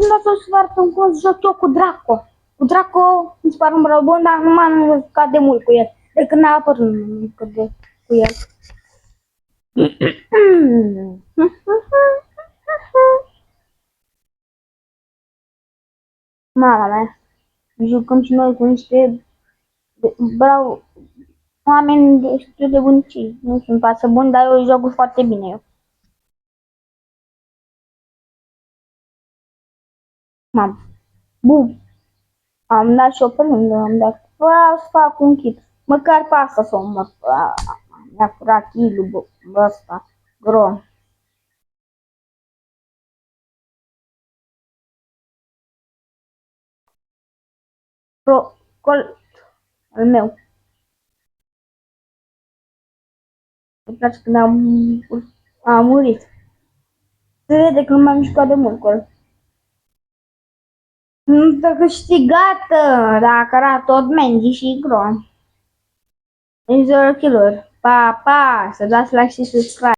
dați o să vă cum joc eu cu Draco. Cu Draco îmi spar un rău bun, dar nu m-am jucat de mult cu el. De când a apărut cu el. Mama mea, jucăm și noi cu niște oameni destul de bunici. Nu sunt pasă bun, dar eu joc foarte bine eu. Mam. Bu. Am dat și-o pe lângă, am dat. Vreau să fac un kit. Măcar pe asta să o mă... Mi-a furat kill-ul ăsta. Grom. Col al meu. Îmi place când am murit. Se vede că nu m-am jucat de mult col. Nu s-a câștigat dacă era tot Mandy și Grom. 0 kill-uri. Pa, pa! Să dați like și subscribe.